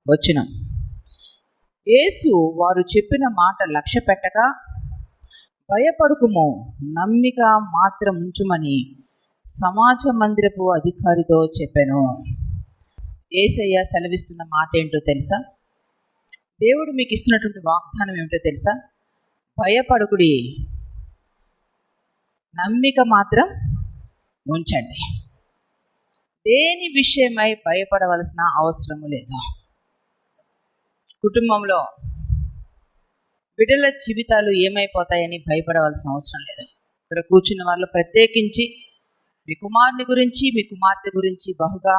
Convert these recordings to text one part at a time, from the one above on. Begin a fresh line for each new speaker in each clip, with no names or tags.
వచనం. యేసు వారు చెప్పిన మాట లక్ష్య పెట్టగా, భయపడుకుము, నమ్మిక మాత్రం ఉంచుమని సమాజ మందిరపు అధికారితో చెప్పాను. యేసయ్య సెలవిస్తున్న మాట ఏంటో తెలుసా? దేవుడు మీకు ఇస్తున్నటువంటి వాగ్దానం ఏమిటో తెలుసా? భయపడుకుడి, నమ్మిక మాత్రం ఉంచండి. దేని విషయమై భయపడవలసిన అవసరము లేదు. కుటుంబంలో బిడ్డల జీవితాలు ఏమైపోతాయని భయపడవలసిన అవసరం లేదు. ఇక్కడ కూర్చున్న వాళ్ళు ప్రత్యేకించి మీ కుమారుని గురించి, మీ కుమార్తె గురించి బహుగా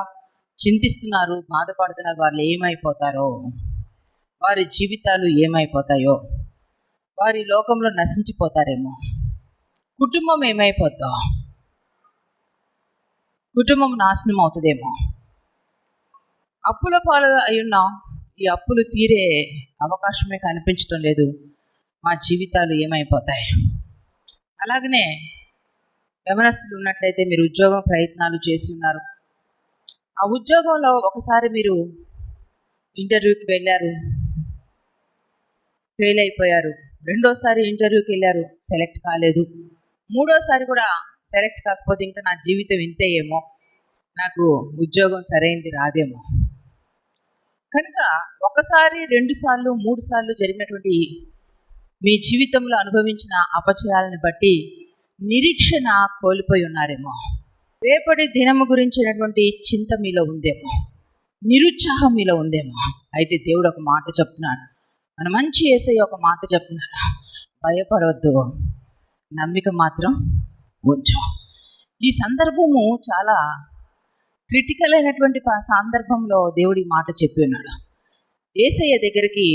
చింతిస్తున్నారు, బాధపడుతున్నారు. వాళ్ళు ఏమైపోతారో, వారి జీవితాలు ఏమైపోతాయో, వారి లోకంలో నశించిపోతారేమో, కుటుంబం ఏమైపోద్దో, కుటుంబం నాశనం అవుతుందేమో, అప్పుల పాలు అయ్యున్నాం, ఈ అప్పులు తీరే అవకాశమే కనిపించడం లేదు, మా జీవితాలు ఏమైపోతాయి. అలాగనే యవనస్తులు ఉన్నట్లయితే మీరు ఉద్యోగం ప్రయత్నాలు చేసి ఉన్నారు. ఆ ఉద్యోగంలో ఒకసారి మీరు ఇంటర్వ్యూకి వెళ్ళారు, ఫెయిల్ అయిపోయారు. రెండోసారి ఇంటర్వ్యూకి వెళ్ళారు, సెలెక్ట్ కాలేదు. మూడోసారి కూడా సెలెక్ట్ కాకపోతే ఇంకా నా జీవితం ఇంతే ఏమో, నాకు ఉద్యోగం సరైనది రాదేమో. కనుక ఒకసారి, 2 సార్లు, 3 సార్లు జరిగినటువంటి మీ జీవితంలో అనుభవించిన అపజయాలను బట్టి నిరీక్షణ కోల్పోయి ఉన్నారేమో. రేపటి దినము గురించినటువంటి చింత మీలో ఉందేమో, నిరుత్సాహం మీలో ఉందేమో. అయితే దేవుడు ఒక మాట చెప్తున్నాడు, మన మంచి యేసయ్య ఒక మాట చెప్తున్నాడు, భయపడవద్దు, నమ్మిక మాత్రం ఉంచు. ఈ సందర్భము చాలా క్రిటికల్ అయినటువంటి సందర్భంలో దేవుడి మాట చెప్పి ఉన్నాడు. యేసయ్య దగ్గరికి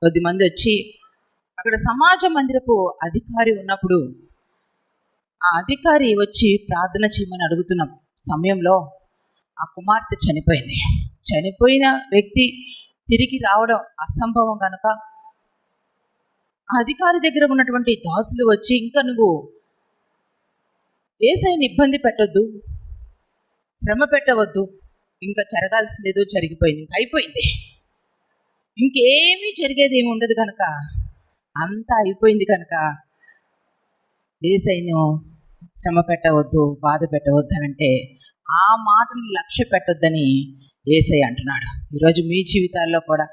కొద్దిమంది వచ్చి, అక్కడ సమాజ మందిరపు అధికారి ఉన్నప్పుడు ఆ అధికారి వచ్చి ప్రార్థన చేయమని అడుగుతున్న సమయంలో ఆ కుమార్తె చనిపోయింది. చనిపోయిన వ్యక్తి తిరిగి రావడం అసంభవం కనుక ఆ అధికారి దగ్గర ఉన్నటువంటి దాసులు వచ్చి, ఇంకా నువ్వు యేసయ్యని ఇబ్బంది పెట్టొద్దు, శ్రమ పెట్టవద్దు, ఇంకా జరగాల్సిందేదో జరిగిపోయింది, ఇంకా అయిపోయింది, ఇంకేమీ జరిగేది ఏమి ఉండదు కనుక, అంతా అయిపోయింది కనుక యేసయ్యను శ్రమ పెట్టవద్దు, బాధ పెట్టవద్దు అని అంటే, ఆ మాటలు లక్ష్య పెట్టొద్దని యేసయ్య అంటున్నాడు. ఈరోజు మీ జీవితాల్లో కూడా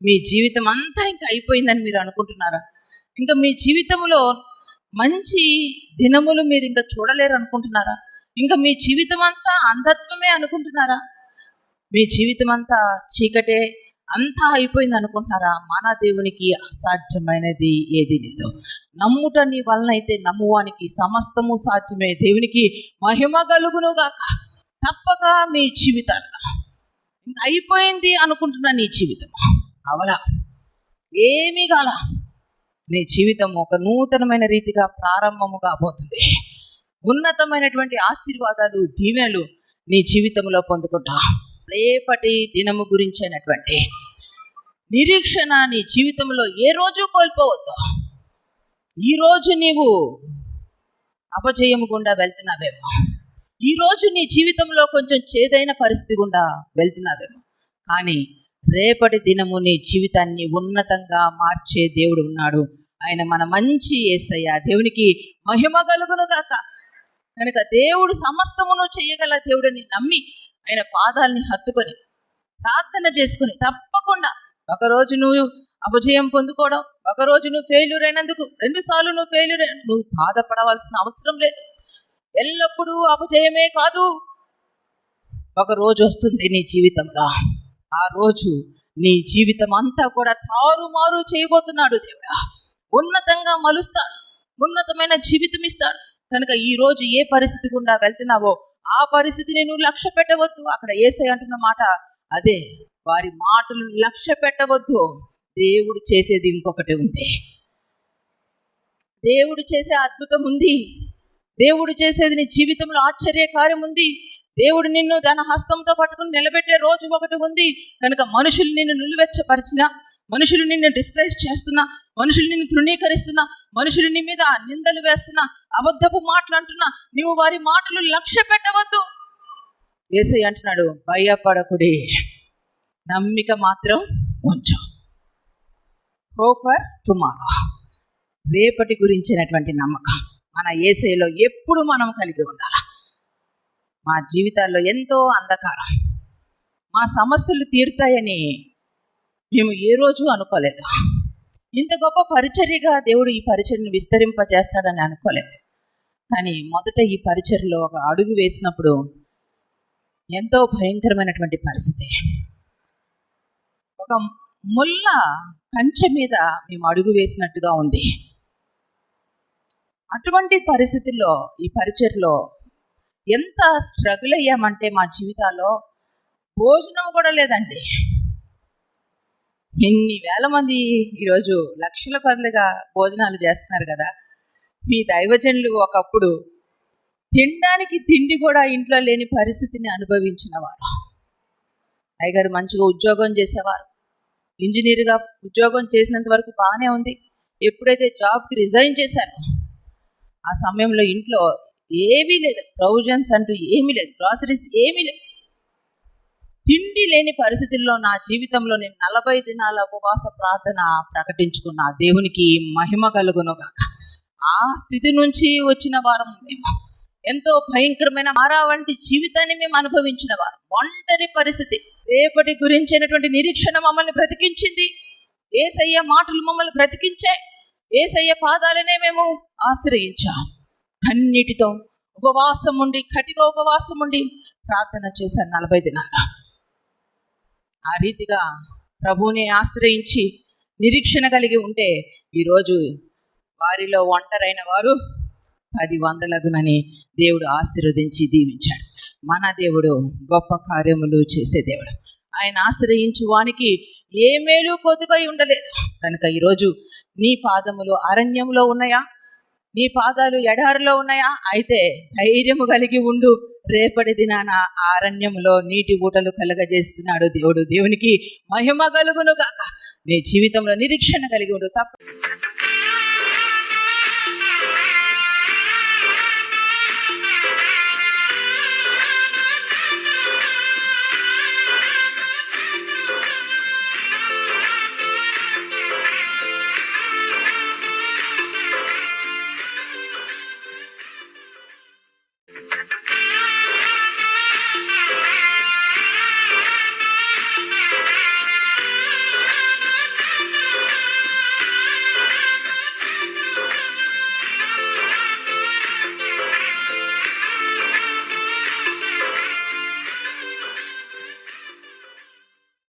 మీ జీవితం అంతా ఇంకా అయిపోయిందని మీరు అనుకుంటున్నారా? ఇంకా మీ జీవితంలో మంచి దినములు మీరు ఇంకా చూడలేరు అనుకుంటున్నారా? ఇంకా మీ జీవితం అంతా అంధత్వమే అనుకుంటున్నారా? మీ జీవితం అంతా చీకటే, అంతా అయిపోయింది అనుకుంటున్నారా? మన దేవునికి అసాధ్యమైనది ఏది లేదు. నమ్ముట నీ వలన అయితే నమ్మువానికి సమస్తము సాధ్యమే. దేవునికి మహిమ కలుగును గాక. తప్పక మీ జీవితాల్లో ఇంకా అయిపోయింది అనుకుంటున్న నీ జీవితం అవలా, ఏమీ కాల, నీ జీవితం ఒక నూతనమైన రీతిగా ప్రారంభము కాబోతుంది. ఉన్నతమైనటువంటి ఆశీర్వాదాలు, దీవెనలు నీ జీవితంలో పొందుకుంటా. రేపటి దినము గురించి అయినటువంటి నిరీక్షణ నీ జీవితంలో ఏ రోజు కోల్పోవద్దు. ఈరోజు నీవు అపజయము గుండా వెళ్తున్నావేమో, ఈరోజు నీ జీవితంలో కొంచెం చేదైన పరిస్థితి గుండా వెళ్తున్నావేమో, కానీ రేపటి దినము నీ జీవితాన్ని ఉన్నతంగా మార్చే దేవుడు ఉన్నాడు. ఆయన మన మంచి యేసయ్య. దేవునికి మహిమ కలుగును గాక. కనుక దేవుడు సమస్తమును చేయగల దేవుడిని నమ్మి ఆయన పాదాలని హత్తుకొని ప్రార్థన చేసుకుని, తప్పకుండా ఒకరోజు నువ్వు అపజయం పొందుకోవడం, ఒకరోజు నువ్వు ఫెయిల్యూర్ అయినందుకు 2 సార్లు నువ్వు ఫెయిల్యూర్ అయిన నువ్వు బాధపడవలసిన అవసరం లేదు. ఎల్లప్పుడూ అపజయమే కాదు, ఒక రోజు వస్తుంది నీ జీవితంలో, ఆ రోజు నీ జీవితం అంతా కూడా తారుమారు చేయబోతున్నాడు దేవుడా. ఉన్నతంగా మలుస్తాడు, ఉన్నతమైన జీవితం ఇస్తాడు. కనుక ఈ రోజు ఏ పరిస్థితి గుండా వెళ్తున్నావో ఆ పరిస్థితిని నువ్వు లక్ష్య పెట్టవద్దు. అక్కడ యేసయ్య అంటున్న మాట అదే, వారి మాటలను లక్ష్య పెట్టవద్దు. దేవుడు చేసేది ఇంకొకటి ఉంది, దేవుడు చేసే అద్భుతం ఉంది, దేవుడు చేసేది నీ జీవితంలో ఆశ్చర్య కార్యం ఉంది. దేవుడు నిన్ను తన హస్తంతో పట్టుకుని నిలబెట్టే రోజు ఒకటి ఉంది. కనుక మనుషులు నిన్ను నిలువెచ్చపరిచినా, మనుషులు నిన్ను డిస్కరేజ్ చేస్తున్నా, మనుషులు నిన్ను తృణీకరిస్తున్నా, మనుషులు నీ మీద నిందలు వేస్తున్నా, అబద్ధపు మాటలంటున్నా, నీవు వారి మాటలు లక్ష్య పెట్టవద్దు. యేసయ్య అంటున్నాడు, భయపడకుడి, నమ్మిక మాత్రం ఉంచు. హోప్ ఫర్ టుమారో, రేపటి గురించినటువంటి నమ్మకం మన యేసయ్యలో ఎప్పుడు మనం కలిగి ఉండాలి. మా జీవితాల్లో ఎంతో అంధకారం, మా సమస్యలు తీరుతాయని మేము ఏ రోజు అనుకోలేదు. ఇంత గొప్ప పరిచర్యగా దేవుడు ఈ పరిచర్యను విస్తరింపజేస్తాడని అనుకోలేదు. కానీ మొదట ఈ పరిచర్యలో ఒక అడుగు వేసినప్పుడు ఎంతో భయంకరమైనటువంటి పరిస్థితి. ఒక ముళ్ళ కంచె మీద మేము అడుగు వేసినట్టుగా ఉంది. అటువంటి పరిస్థితుల్లో ఈ పరిచర్యలో ఎంత స్ట్రగుల్ అయ్యామంటే మా జీవితాల్లో భోజనం కూడా లేదండి. ఎన్ని వేల మంది ఈరోజు లక్షల కొద్దిగా భోజనాలు చేస్తున్నారు కదా. మీ దైవజనులు ఒకప్పుడు తినడానికి తిండి కూడా ఇంట్లో లేని పరిస్థితిని అనుభవించిన వారు. అయ్యగారు మంచిగా ఉద్యోగం చేసేవారు, ఇంజనీర్గా ఉద్యోగం చేసినంత వరకు బాగానే ఉంది. ఎప్పుడైతే జాబ్కి రిజైన్ చేశారో ఆ సమయంలో ఇంట్లో ఏమీ లేదు, ప్రొవిజన్స్ అంటూ ఏమీ లేదు, గ్రాసరీస్ ఏమీ లేదు. తిండి లేని పరిస్థితుల్లో నా జీవితంలో నేను 40 దినాల ఉపవాస ప్రార్థన ప్రకటించుకున్నా. దేవునికి మహిమ కలుగునుగాక. ఆ స్థితి నుంచి వచ్చిన వారం మేము. ఎంతో భయంకరమైన మారా వంటి జీవితాన్ని మేము అనుభవించిన వారు. ఒంటరి పరిస్థితి, రేపటి గురించినటువంటి నిరీక్షణ మమ్మల్ని బ్రతికించింది. యేసయ్య మాటలు మమ్మల్ని బ్రతికించాయి. యేసయ్య పాదాలనే మేము ఆశ్రయించాం. కన్నీటితో ఉపవాసం ఉండి, కటిక ఉపవాసం ఉండి ప్రార్థన చేశాను 40 దినాలు. ఆ రీతిగా ప్రభువుని ఆశ్రయించి నిరీక్షణ కలిగి ఉంటే ఈరోజు వారిలో ఒంటరైన వారు 10 వందలగునని దేవుడు ఆశీర్వదించి దీవించాడు. మన దేవుడు గొప్ప కార్యములు చేసే దేవుడు. ఆయన ఆశ్రయించు వానికి ఏ మేలు కొద్దుపై ఉండలేదు. కనుక ఈరోజు నీ పాదములు అరణ్యంలో ఉన్నాయా, నీ పాదాలు ఎడారిలో ఉన్నాయా? అయితే ధైర్యము కలిగి ఉండు. రేపటి దినాన అరణ్యంలో నీటి ఊటలు కలగజేస్తున్నాడు దేవుడు. దేవునికి మహిమ కలుగును గాక. నీ జీవితంలో నిరీక్షణ కలిగి ఉండు. తప్ప